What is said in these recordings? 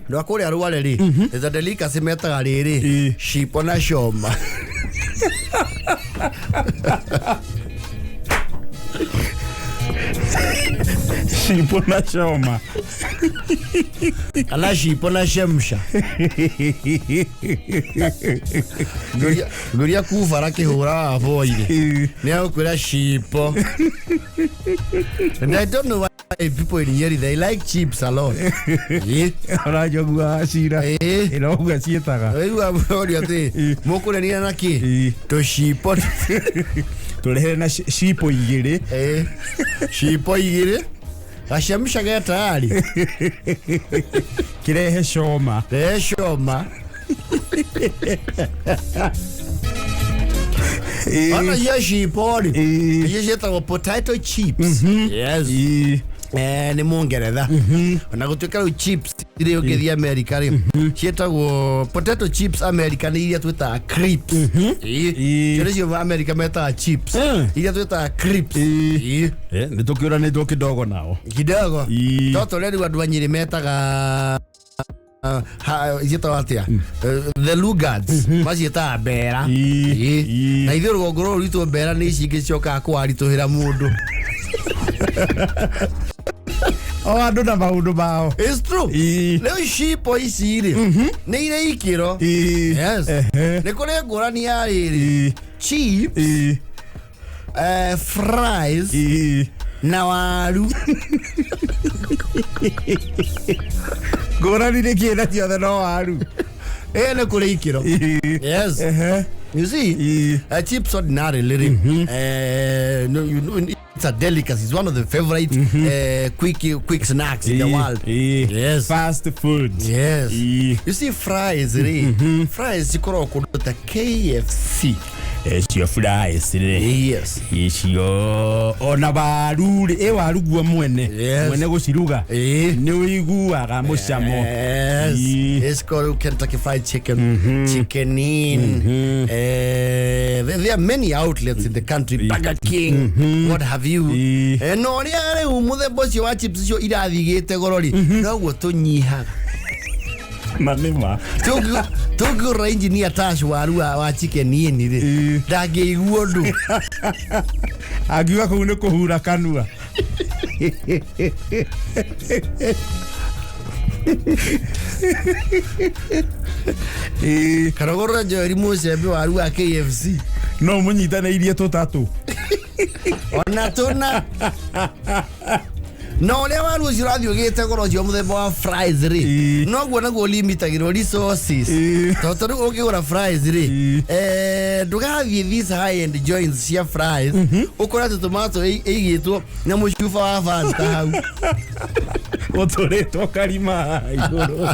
ndo akore arwale ri eza delicacy metaga riri shipo na shoma shipo na shoma ala shipo na shemsha Guria kuvara kihura avoide ne akwira shipo and I don't know why people in here they like chips a lot. Rajogua shira inoga sietaga ayu abori ate mokure ni naki to shipo tulehe na shipo igire shipo igire ashemsha getari kirehe shoma ana yeshi pori yesheta potato chips yes ni mongeretha ona gutuika chips irio githia America ri cietagwo potato chips America ni iria twita crisps cire cio America meta chips iria twita crisps ni tukiura ni kidogo nao kidogo toto reri wandu anyiri metaga Zeta watia the lugards mazieta bera na ithu rugongoro rwito bera ni cingi cioka kwarituhira mundu andu na maundu mao it's true leo shipo isiri ni ile ikiro yes ni kuri ngurani ya riri chips fries na waru ngurani ni kienda ciothe no waru ne kuri ikiro yes you see chips ordinary living no, you know, it's a delicacy. It's one of the favorite quick snacks in the world. Yes, fast food. Yes. You see fries, fries zikoro kuduta KFC. Your fries, yes. Your ona baru waru gwa mwene guciruga ni uiguaga mucamo. Yes. It's called Kentucky Fried Chicken, chicken in. There are many outlets in the country. Burger King, what have you? No ri are umuthe boci wa chips cio irathigite gorori no gwo tunyihaga manima tugu range ni attach waru wa chicken ni ri ndangĩigua ndu agiwa kũu nĩ kũhura kanua karogora njori mucembe waru wa KFC no mũnyitanĩirie tũtatũ ona tuna no le waru cirathio gite goro cio muthemba wa fries ri no guo naguo limitagirwo resources toto ru ukigura fries ri ndugathie these high end joints cia fries ukora tomato igitwo na mucuba wa Fanta hau otoretwo karima iguru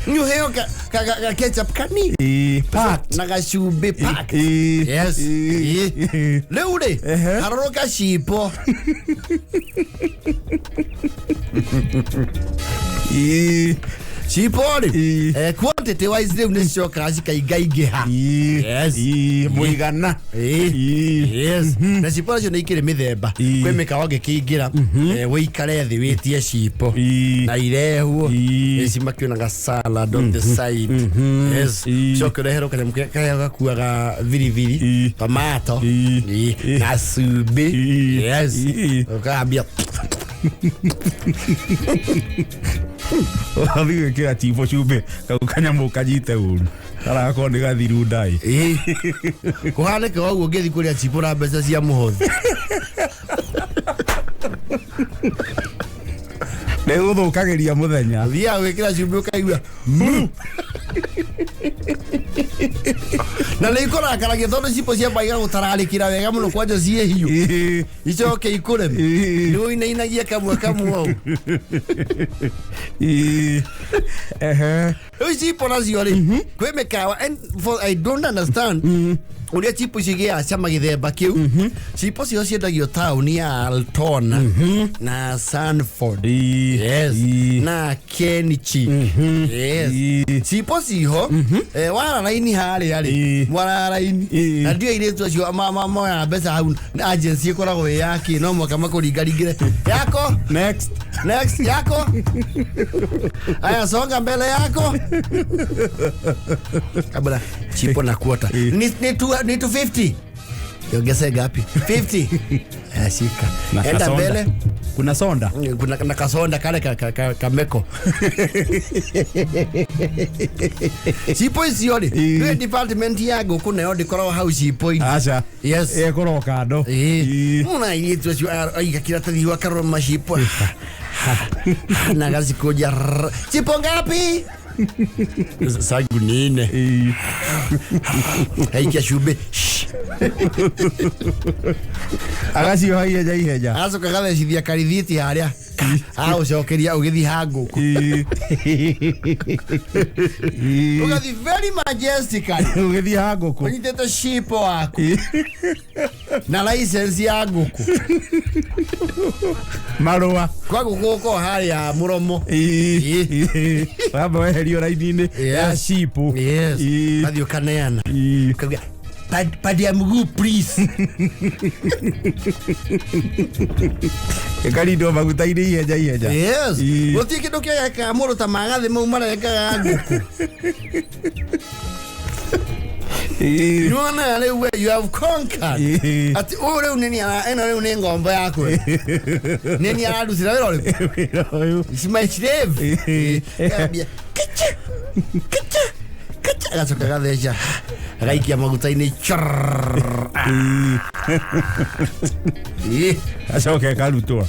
you heo ka ketchup kani packed na gacumbi packed yes leu ri haroroka cipo Chipori quantity wise leu ni coka cikaingaiha yes muigana yes na chipori cio ni ikire mithemba kwi mikawa ngikingira wikare thi witie chipo na irehuo cimakionaga salad on the side yes chokere kanyamũ kaya gakuaga viriviri tomato na subi yes ukambia Oviwe kira tipo chube kanyamũ kanyite uru arako ni gathiru ndai kuhaneke waguo ngethi kuria chipo na mbeca cia muhothi neguthukagiria muthenya thia gwikira chumbi ukaigua na leikora karagia tondu chipo cia baiga gutararikira wega muno kwanja cie hiu icoke ikure ni inainagia kamwe kamwe chipo na cio ri kwi mikawa and for I don't understand uria chipo cigia chama githemba kiu chipo cio ciendagio town ya Altona na Sanford yes na Kenichi yes chipo ciho wara laini hali wara laini na ndio ile tu cio mama ya besa hau agency ikoragwo yaki no mwaka makuringaringire yako next yako aya songa mbele yako kabla chipo na kuota ni 250 yongeze gapi 50 shika enda mbele kuna sonda kuna kasonda kale kameko chipo isioni we department yago kuna yodi kora house chipo acha yes koro kado una yitu sio ai kila tadi wa karo mashipo na gazi koja chipo ngapi sangu nine haikia shube agasi haiya jaiheja aso kagabe cithia karithiti haria ucokeria ugithi hangu ugathi very majestically ugithi hangu unyitete shipo wako na license ya nguku marua kwa guko haria muromo baba weherio raidini ya shipo yes bathio kaneana kagia padia mguu please ekarido magutaire iheja yes gutiki ndukia ka muru ta magathi mau mareka nguku you know you have conquered ati ore uneni ana ore uneni ngombo yako neni aradusira wero is my slave kicha agacoka gatheca agaikia maguta-inĩ acoke karutwa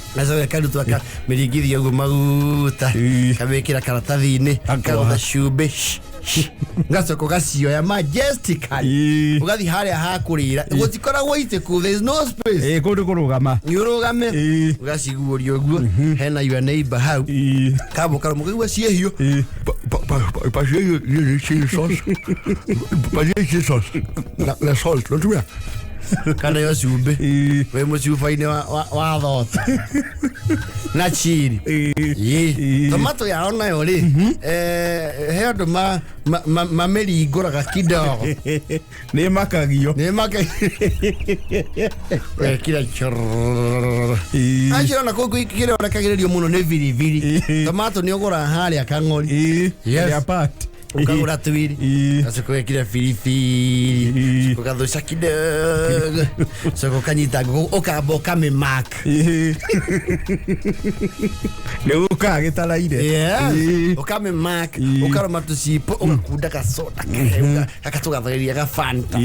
mĩringithia ũguo maguta kamĩkĩra karatathi-inĩ karũtha cumbĩ gacoka gacioya majestically ugathi haria hakurira gutikoragwo itiku there is no space kundu kurugama urugame ugaciguuria uguo hena your neighbor hau kabo karamu kigwa ciehio pasio ni chili sauce pasio sauce la salt lo tuya kana yo cumbi we mucuba-inĩ wa thota na chili tomato yao nayo ri he andu mamĩringũraga kidogo nĩ makagio kira achirona kũu kĩronekagĩrĩrio mũno nĩ biribiri tomato nĩ ũgũraga harĩa Kang'ori ya pat ukagura tuwiri asoko ekira filifili ukadosha kidogo soko kanyita ukaboka me mark ne ukagitalaire ukame mark ukaroma tusipo ukakunda kasoda akatugathagiria ga fanta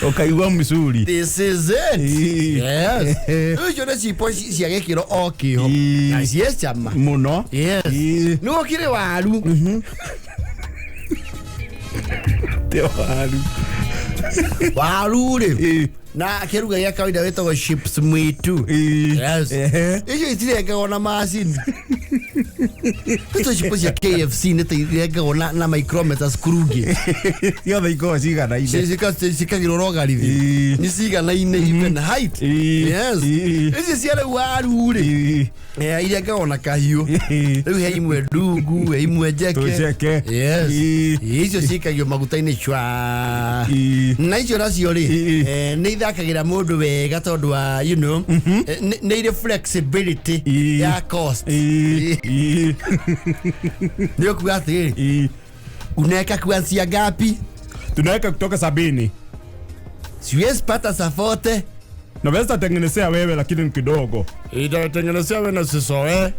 ukaigua mzuri this is it yes ujo na sipo ciagekiro okiho na yes chama muno yes no kire waru waru re na keruga ya kawaida wetagwo chips mwitu yes hiyo itirengagwo na machine ito chips ya KFC nĩtirengagwo na micrometers kuruge yothe iko cigana ine cikagĩrwo rogarithi nĩ cigana ine even height yes ici ciarĩ waru rĩ irengagwo na kahiũ rĩu he imwe ndungu he imwe njeke yes icio cikagio maguta-inĩ chwa na icio nacio rĩ nĩ ithakagira mundu wega tondu wa you know nĩ ire flexibility ya cost ndio kugatiri unaweka kuanzia ngapi tunaweka kutoka 70 siwezi pata safote naweza tengenezea wewe lakini ni kidogo itatengenezea wewe na sisoe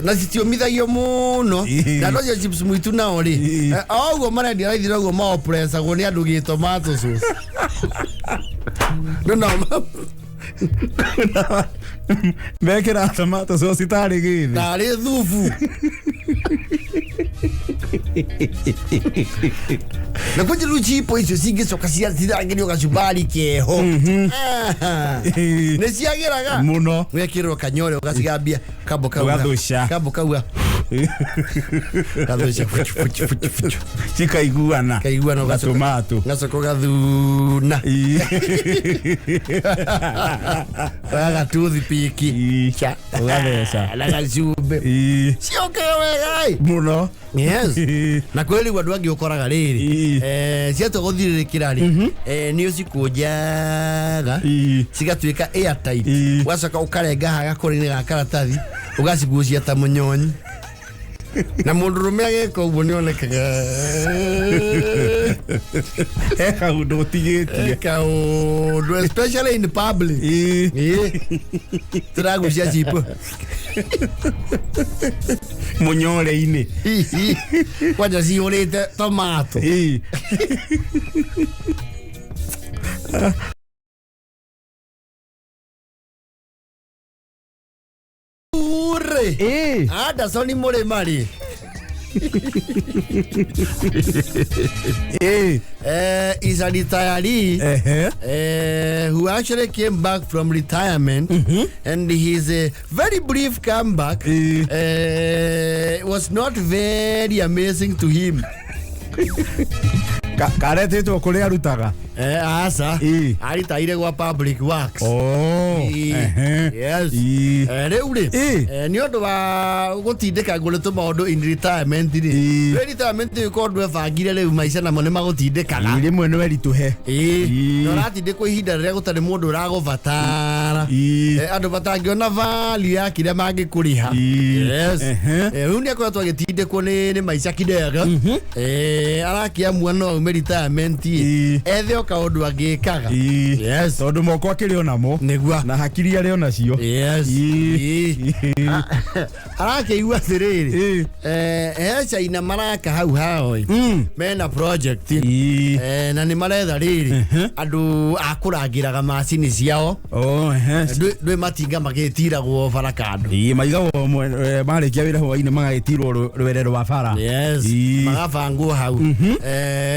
na sitiomithagia muno na ndio chips mwitu nao ri augo mara ndia ithira ugo ma pressure go ni andu gi tomato sauce no mekira tomato sauce itari githi tari thufu na kwa jilu chipo icio cingicoka cirangirio gacumbari keho nĩ ciagĩraga muno wekĩrwo kanyore ũgacigambia kabo kaua Gathuica Chikaiguana. Kaiguana Gatomato. Gacoko gathuna. Gatuthi piki. Cha. Ugatheca. Na gacumbe. Cionke wega. Muno. Yes. Na kweli wandu wangi ukoraga riri. Ciato guthirikira ri. Ni ucikunjaga. Cigatuika airtight. Wacoka ukarenga hagakorini ga karatathi. Ugacigucia ta munyonyi. Na mundurume ageka uguo ni onekaga Eka undu utigitie. Eka undu especially in public. Turagucia Chipu. Munyore-ini. Kwanja ciurite tomato. Anderson ni Murima ri. Is a retiree who actually came back from retirement, and his very brief comeback was not very amazing to him. Karetetwo kuria arutaga. Asa. Aritaire gwa public works. Yes. Riu ri ni undu wa gutindika nguretu maundu in retirement ri. Retirement ni kondu ebangire riu maica namo ni magutindikaga. Rimwe ni werituhe. No ratindikwo ihinda riria gutari mundu uragubatara. Andu batangiona value ya kiria mangikuriha. Yes. Riu ni akoretwo agitindikwo ni maica kidega. Arakiamua no retirement ethe kaundu agikaga. Yes. Tondu moko akiri onamo nigua na hakiri ari onacio. Yes. Arakiigua atiriri China maraka hau hao mena project na ni maretha riri andu akurangiraga macini ciao. Ndwe matinga magitiragwo barakando. Maigagwo marikia wira hwaini magagitirwo rwere rwa bara. Yes. Magabangwo hau.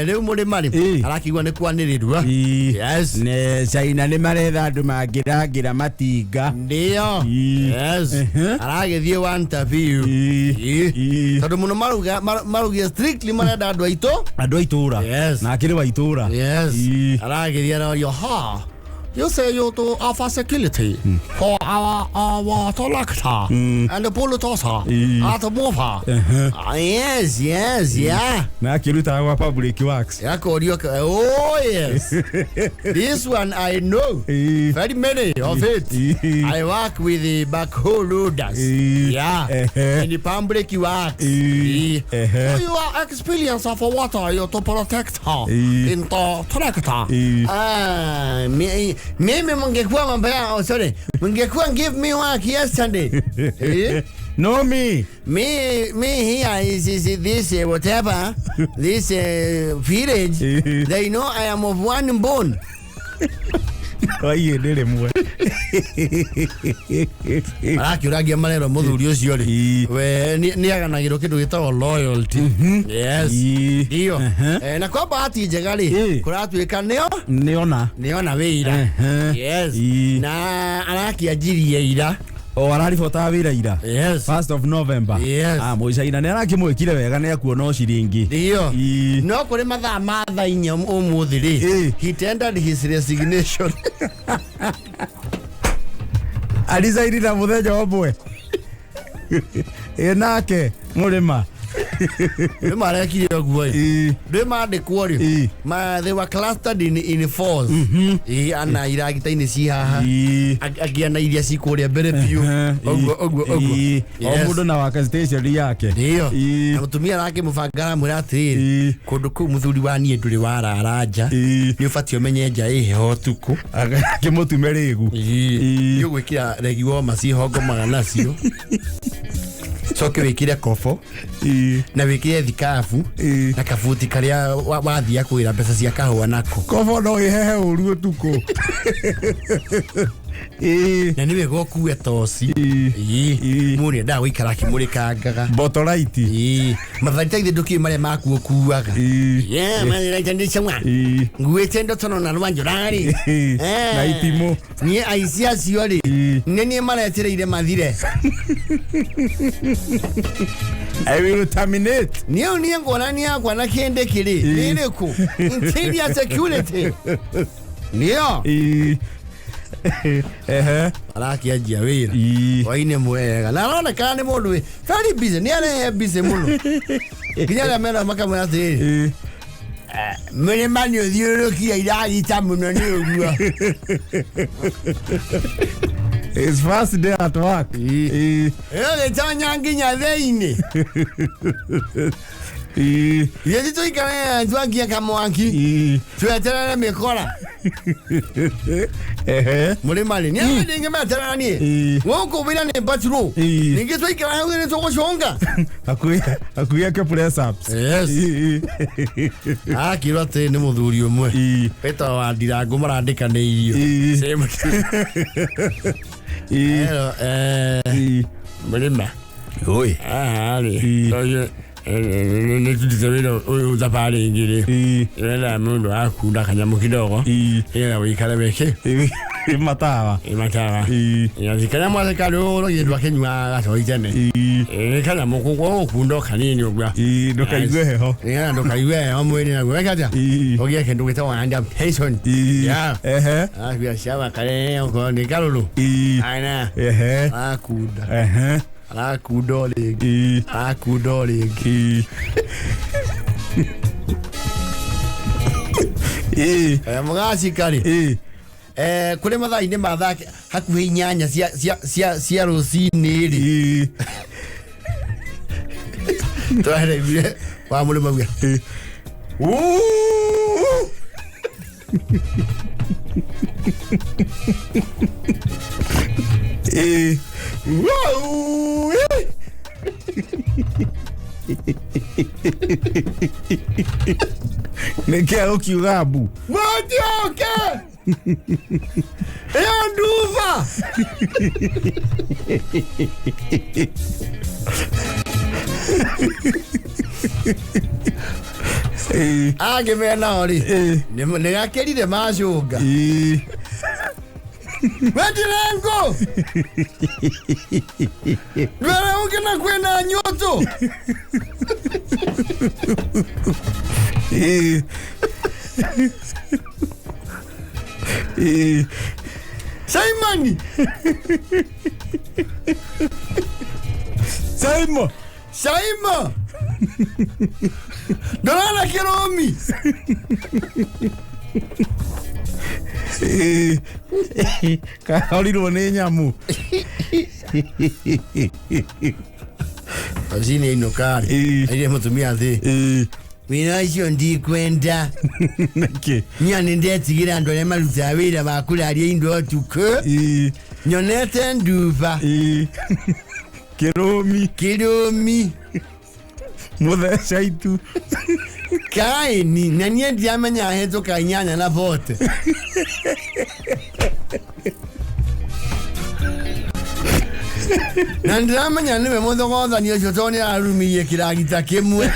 Riu Murima ri arakigwa ni kwanirirwa. Yes. Ne China ni maretha andu mangirangira matinga. Ndio. Yes. Aragithie one interview. Tondu muno marugia strictly marenda andu aito. Andu aitura. Yes. Na akiri wa itura. Yes. Aragithie na yo ha. You say you to offer security for our collector and the Pulutosa at the Mofa. Yes, yeah. Na kiruta wa public works. Oh, yes. This one I know. Very many of it. I work with the backhoe loaders. Yeah. And the public works. So you are experienced of water you to protect her in the tractor. Mimi mungekuwa mambaya, sorry, mungekuwa give me work yesterday. No me here is this whatever, this village, they know I am of one bone. Oye ndere mwe. Akiragia marero muthuri ucio ri. We ni aganagiro kindu gitagwo loyalty. Yes. Ndio. Na kwa bahati njega ri kuratuika niona wira. Yes. Na arakianjirie ira. Araribota wira ira. Yes. 1st of November. Yes. Muicaina ni arakimwikire wega ni akuona uciringi. Ndio. No kuri mathaa ma thainya umuthi ri. He tendered his resignation. Alizairira muthenya omwe. Nake Murima. Murima arekire oguo. Ndimandikwo ri. They were clustered in fours. Ana iragita-ini ci haha. Agiana iria cikuria mbere biu. Oguo. O mundu na waka station yake. Ndio. Na mutumia nake mubangara mwira atiri. Kundu kuu muthuri wa nie nduri wararanja. Ni ubatio menye nja iheho tuku. Akimutume rigu. Ni gwikira regi wo macihongo maganacio. Soke wikire kofo na wikire thikafu na kafuti karia wathia kwira mbeca cia kahua nako. Kofo no ihehe uru tuko. Na niwe gokuwe tosi. Muni nda wikara kimurikangaga. Botolaiti. Mathaita ithe nduki maria maku kuaga. Mathaita ndi chamwa. Nguete ndo tono na rwanjo rari. Na itimo. Ni aisia ciori. Nenie maretereire mathire. I will terminate. Niyo ngona niagwa na kende kiri. Nireko. Interior security. Niyo. Araki ajia wira. Waine mwega. Na rona kana mundu we. Very busy. Ni ale busy muno. Kinyala mena makamu ya thiri. Murima ni uthiurukia iragita muno ni uguo. It's first day at work. Ele tanya nginya theini. Yezi tuikana twangia kamwanki. Tueterere mikora. Murima ni ndinge matera ni. Woko bila ni batro. Ninge tuikana ngene toko shonga. Akuya ke press ups. Yes. Kirote ni muthuri umwe. Peta wa ndirango marandika ni irio. Same. Murima. Oi. Ni. Ni tutizamino uzapale ingire. Ila mundu akunda kanyamu kidogo. Ila wikale beke. Matawa. Ya zikana mwa kalo yedwa kenywa aso itene. Kana mukoko okundo kanini ogwa. Ndoka igweho. Ndoka igweho mwene na gwekaja. Ogia kendo geta wanda pension. Ya. Bia shaba kale ko ni kalulu. Aina. Akuda. Akudole. Mugasi kari. Kule mathaini mathake hakuhe inyanya cia rucini ri. Tware bire wa Murima bia. Wow! Nekia ukiugabu. Matioke! Nduva! Agimena ori. Negakerire macuga. Wadirango! Dwara ukina kwenda nyoto. Simon! Dona kiromi. Kauliro ne nyamu. Azine inokari. Ile mutumia thi. Mina icio ndi kwenda. Nake. Nyane ndetigira ndo maruta wira bakura ari indo tuko. Nyonete nduva. Kiromi. Muthesha itu. Kaini nanie ndiamenya hezo kanyanya na vote. Nandamenya niwe muthogoza ni ucio toni arumiye kiragita kimwe.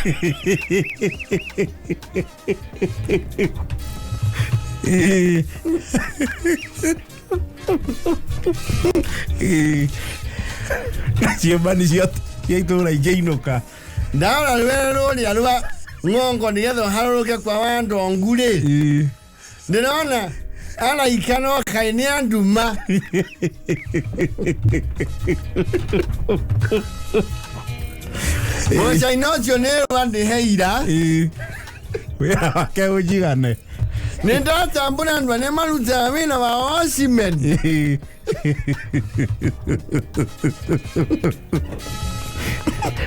Chiebani ciot yaitura igeinoka. Ndara lwero ni alwa ngongo nigetho haruruke kwa wando ngure. Ndinaona ala ikano kaini anduma. Moja inocho ne wande heira. Wea ke ujigane. Nenda tambuna ndwane maruta wina wa Watchmen.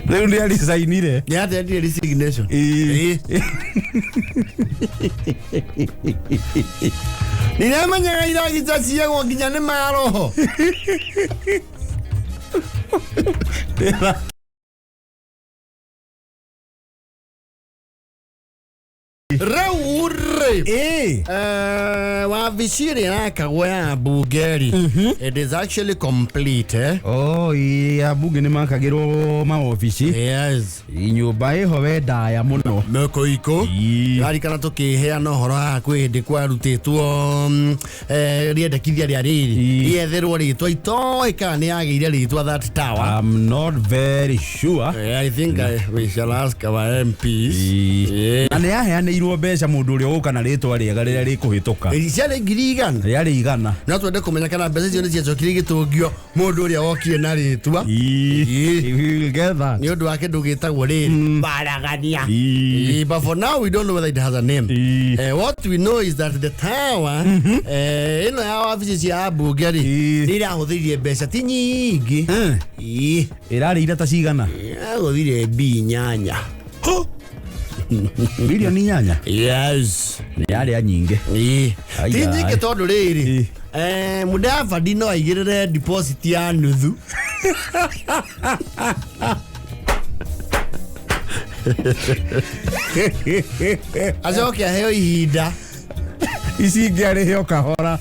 Leo ndio alisainire. Ya ndio resignation. Ninamanya ila kitasiya kwa kinyane maroho. Raure. Wabishi yakagwa ya Bugeri. It is actually complete, eh? Oh, ya bunge ni makagiro maofici. Yes. Inyumba iho wenda ya muno. Meko iko. Ari kana tukihea no horo ha kwindi kwa rutitwo riendekithia ria riri. Yetherwo ritwa itoika ni agire ritwa that tower. I'm not very sure. I think we shall ask our MPs. Na yaheanirwo mbeca mundu uri uka na ritwa riega riria rikuhituka. Ciarĩ ngiri igana. Yari igana. No twende kumenya kana mbeca icio nĩ ciacokire gĩtũngio mũndũ ũrĩa wokire na rĩtwa. Together. Nĩ ũndũ wa kĩndũ gĩtagwo rĩrĩ baragania. But for now we don't know whether it has a name. What we know is that the tower ĩno ya wabici cia ambunge rĩ nĩ irahũthĩrire mbeca ti nyingĩ. Ĩrarĩire ta cigana. Yahũthĩrire B8. Bilioni 8. Yes. Nĩ yarĩ nyingĩ. Ti nyingĩ tondũ rĩrĩ Mudavadi no aigĩrĩre deposit ya nuthu. Acoke aheo ihinda. Ici ingĩarĩhio kahora.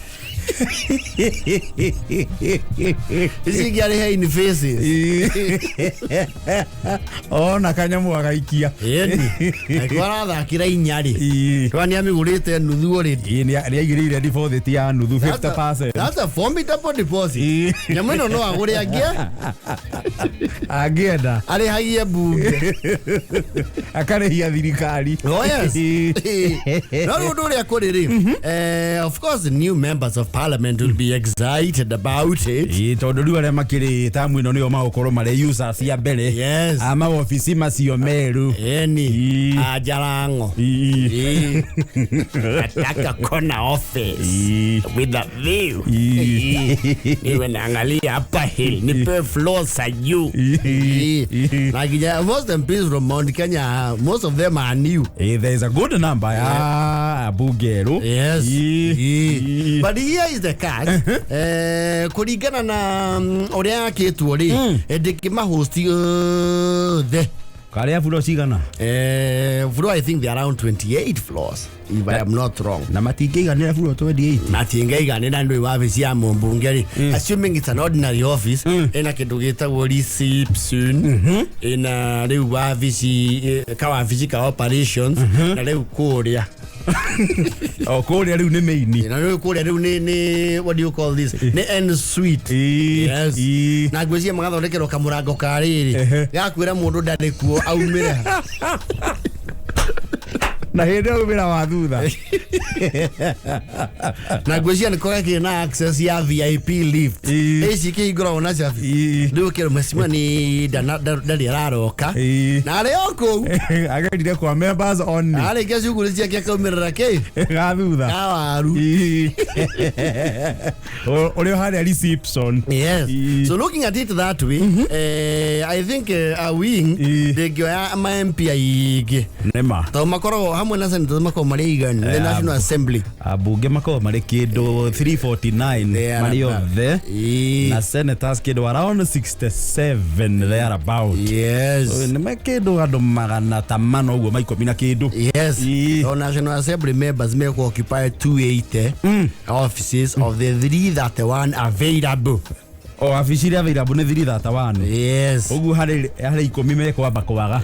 Ici ingĩarĩhe in faces. Ona kanyamu agaikia. Akwara thakira inyarĩ. Twani amigurĩte nuthu already. Nĩ aigĩrĩire deposit ya nuthu 50%. That's a formidable deposit. Nyamũ ĩno no agũre angĩenda. Arĩhagie bunge. Akarĩhia thirikari. Oh yes. No ũndũ ũrĩa kũrĩ rĩ. Of course the new members of parliament will be excited about it. Tondũ rĩu arĩa makĩrĩ tamu ĩno nĩo magũkorwo marĩ users cia mbere. Yes. Maobici macio meru. Eni. Ajarango. Ataka kona office. With a view. Niwe naangalia upper hill. Nipe floors are you. Most MPs from Mount Kenya, most of them are new. There is a good number. Bugero. Yes. But here is the catch. Kurigana na ũrĩa akĩtwo rĩ ndĩkĩmahosti the Karia floor cigana? Floor I think they are around 28 floors if I am not wrong. Na matingĩiganĩra floor 28. Matingĩiganĩra nĩ wabici ya mũmbunge rĩ. Assuming it's an ordinary office ĩna kĩndũ gĩtagwo reception ĩna rĩu wabici kawabici ka operations na rĩu kũrĩa kũrĩa rĩu nĩ main. Na rĩu kũrĩa rĩu nĩ what do you call this? Nĩ en suite. Yes. Na ngwĩciria magathondekerwo kamũrango ka rĩrĩ gakwĩra mũndũ ndarĩ kuo aumĩre. Na hĩndĩ aumĩra wa thutha. Na ngwĩciria nĩ kũgakĩrĩ na access ya VIP lift. Ici kĩhingũragwo na cabi. Rĩu kĩrĩ mecima nĩ ndarĩ araroka. Na arĩ o kũu. Agerire kwa members only. Arĩkia cukuru ciake akaumĩrĩra kĩ? Gathutha. Kawaru. Ũrĩ harĩa reception. Yes. So looking at it that way, I think a wing ndĩngĩoya ma-MP aingĩ. Nĩma. Tondũ makoragwo hamwe na senators makoragwo marĩ igana. The National Assembly. Abunge makoragwo marĩ kĩndũ 349 marĩ othe. Na senators kĩndũ around 67 there about. Yes. Nĩ makĩndũ andũ magana tamano ũguo maikũmi na kĩndũ. Yes. So National Assembly members may occupy 280 offices of the 331 available. Wabici iria available nĩ 331. Yes. Ũguo harĩ 10 mekwamba kwaga.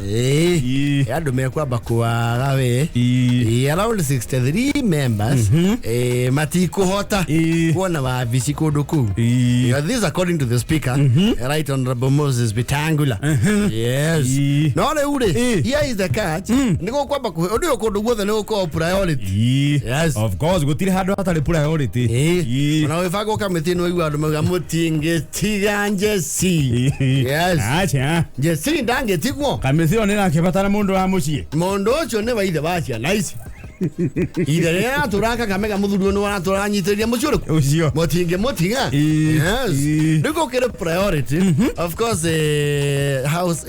Andũ mekwamba kwaga we. Around 63 members matikũhota kuona wabici kũndũ kũu. This is according to the speaker, Right Honorable Moses Bitangula. Yes. No rĩu rĩ, here is the catch. Nĩ gũkwamba ũndũ kũndũ guothe nĩ gũkorwo priority. Yes. Of course gũtirĩ handũ hatarĩ priority. Na wĩbanga ũkamĩtĩ nĩ waigua andũ mauga mũtingĩ tiganje si. Yes. Acha. Jesi ndangetigwo. Kamĩthio nĩ nakĩbatara mũndũ wa mũciĩ. Mũndũ ũcio nĩ waithe wa ciana ici. Ire ya turaka kamega muthuri no wa turanyitĩria mũcũrũku Ucio. motinga yes ndiko kire priority of course house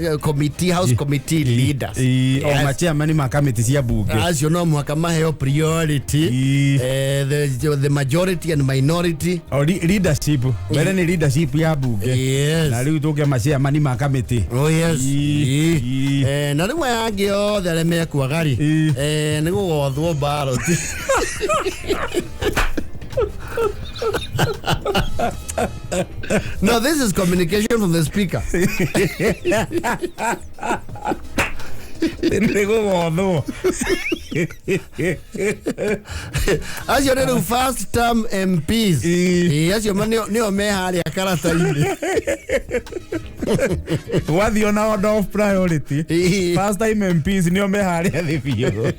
committee leaders o machairman ma committee cia bunge acio no mwaka maheo priority the majority and minority o leadership wele ni leadership ya bunge na riu tuke machairman ma committee oh yes na riu yangi othe arĩa mekuagari nĩ gũgothwo ballot No, this is communication from the speaker. As you know, first term MPs. Yes, you man, you may have a character. What the order of priority? First time MPs, you may have a video.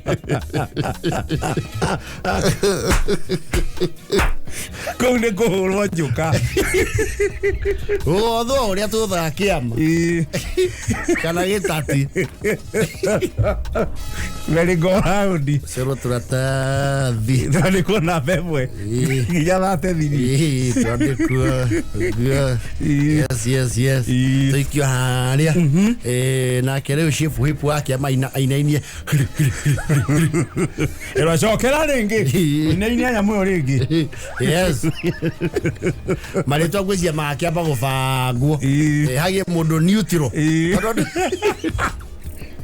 Kone ko horo joka. Oh, do ria tu da kiama. Kana gitati. Very go round. Sero trata di. Dale con la bebwe. Ya date di. Tuande kwa. Yes. Tukio haria. Na kere chef whip wake ama inainie. Era shokera rengi. Inainie ya moyo rengi. Yes. Mareto gwezia make aba gufagwo. Hage mundu neutral.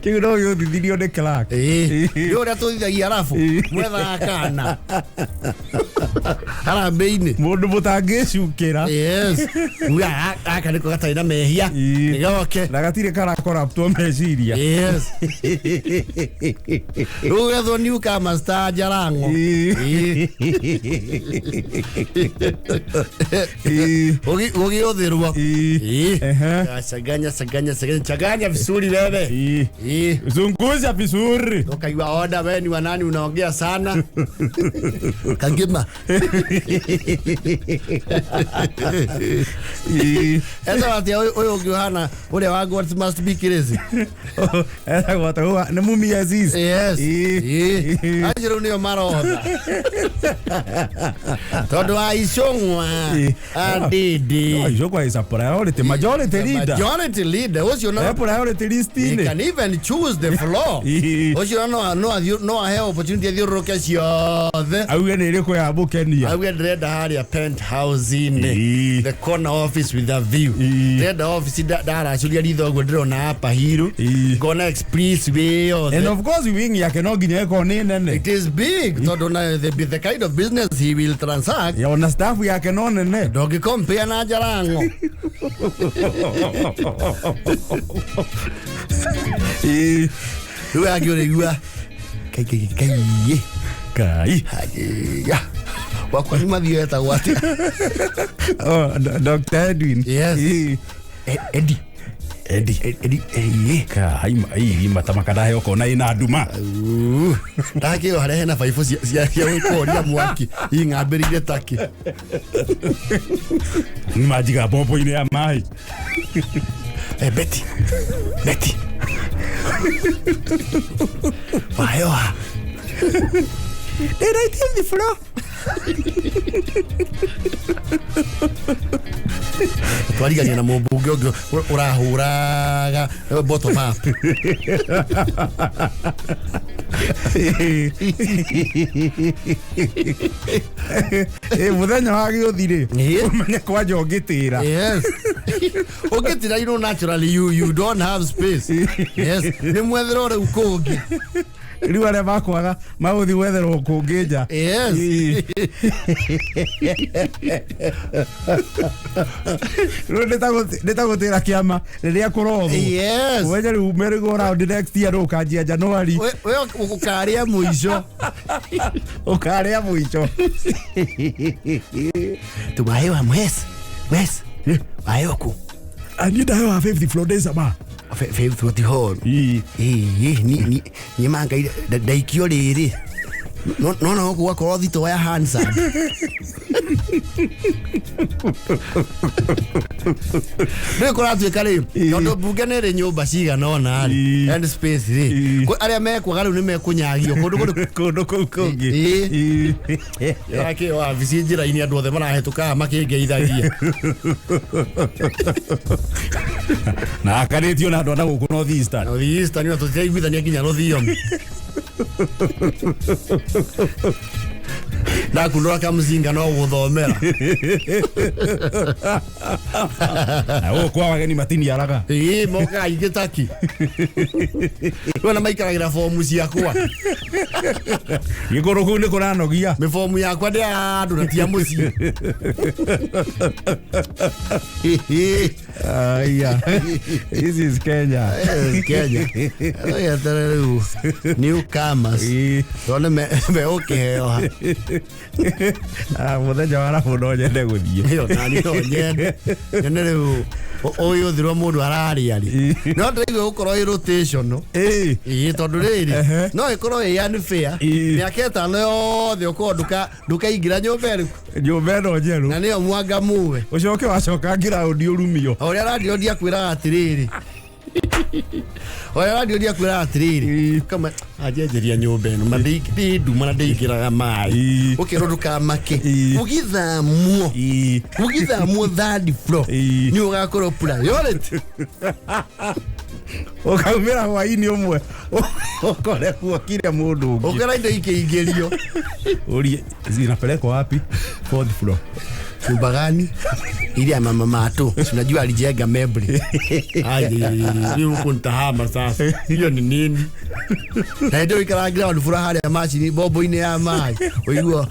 Kigoro yo video de Clark. Yo ra to thithagia arafu. Mwetha kana. Ara beini. Mundu mutangicukira. Yes. Uya akane ko gataina mehia. Nigoke. Na gatire kara corrupt meciria. Yes. Uya tho newcomer star jarango. Ogi otherwa. Saganya vizuri wewe. Zunguza vizuri. Ukaiwa order wewe ni wanani unaongea sana. Kangima. Esa wati oyo Yohana ule wangu what must be crazy. Esa wati huwa na mumi Aziz. Yes. Ajiro ni maroda. Todo aishongwa. Adidi. Aishongwa is a priority. Majority leader. Majority leader. What's your name? Priority list. You can even choose the floor. What's your no I have opportunity to rock as your I will need to have book any. I will read a penthouse in the corner office with a view. Read the office that actually either go draw na hapa hiro. Gonna expressway or and of course we cannot get on in. It is big. So don't the kind of business he will transact. You understand we can on in. Dog compare na jarango. Who are you? Kai. Yeah. Wakwa himadhi eta wati. Oh, Dr. Edwin. Yes. Eddie. Kai matamakada yoko na ina nduma. Taki yo hare na faifo cia wikoria mwaki. Ing'ambirire taki. Majiga bombo ine ya mai. Betty. Vayoa. Right in the floor. Twarigania na mũmbunge ũngĩ ũrahũraga bottom up. Muthenya wa gĩũthirĩ ũmenye kwanja ũngĩtĩra. Yes. Ũngĩtĩra, you know, naturally you don't have space. Yes. Nĩ mwethero rĩu kũngĩ. Riu arĩa makwaga magũthi wetherwo kũngĩ nja. Yes. Nĩtagũtĩra kĩama rĩrĩa kũrothwo. Yes. Wenye rĩu merry-go round next year ũkanjia Januari. Wewe ũkarĩa mũico. Ũkarĩa mũico. Tumahewa Wes. Wayoku. Anida hewa 50 floor days ama. Faith what the hall. Ni manga daikio riri. no kwa kwa thito wa Hansa nä kå ratuä rä tondå mbunge nä rä nyå mba cigana and space rä arä a mekwaga rä u nä mekå nyagio kå ndå kå u kå ngä akä wabici njä ra-inä andå othe marahetå kaga makä ngeithagia na akarä tio na andå ana gå kå North Eastern na tå tiraiguithania nginya rå thiomi ndakundura kamzinga no guthomera o kwa wageni matini araga moka igitaki wona maikaragira fomu ciakwa gikoro ku ni kuranogia me fomu yakwa ndi andu na tia muci aya this is Kenya oya tareru newcomers wona me okeheo muthenya wa rabu no nyende guthie yo nani no nyende nyende riu oyo thirwo mundu araria ri no ndaigue gukorwo i rotation tondu riri no ikorwo i unfair miaka itano yothe ukorwo ndukaingira nyumba ino njeru na niyo mwanga muwe ucoke wacoka ngiraundi urumio uria radio ndi akwiraga atiriri oya radio ndi akwiraga atiriri kama ajenjeria nyumba ino mandiki nduma na ndeikiraga mai ukiro ndukamake ugithamwo third floor ni ugakorwo priority ukaumira hwaini umwe ukore kuokire mundu ungi ukora indo ikiingirio uri zinapelekwa wapi? Fourth floor. Chumba gani? Ili ya mama mato. Unajua alijenga mebli. Ni huko nitahama sasa. Hiyo ni nini? Na ndio ikaragira wanufura hali ya machi ni bobo ine ya mai. Oigua.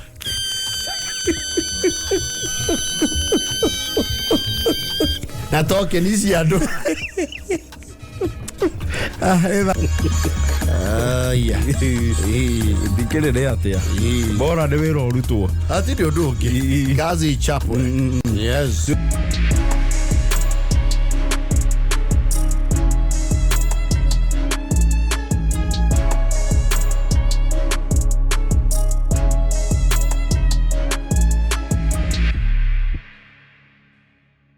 Natoke nisi ando. Ya. Dikele de atia. Bora de wero rutwo. Ati ndio ndugi. Kazi chapo. Yes.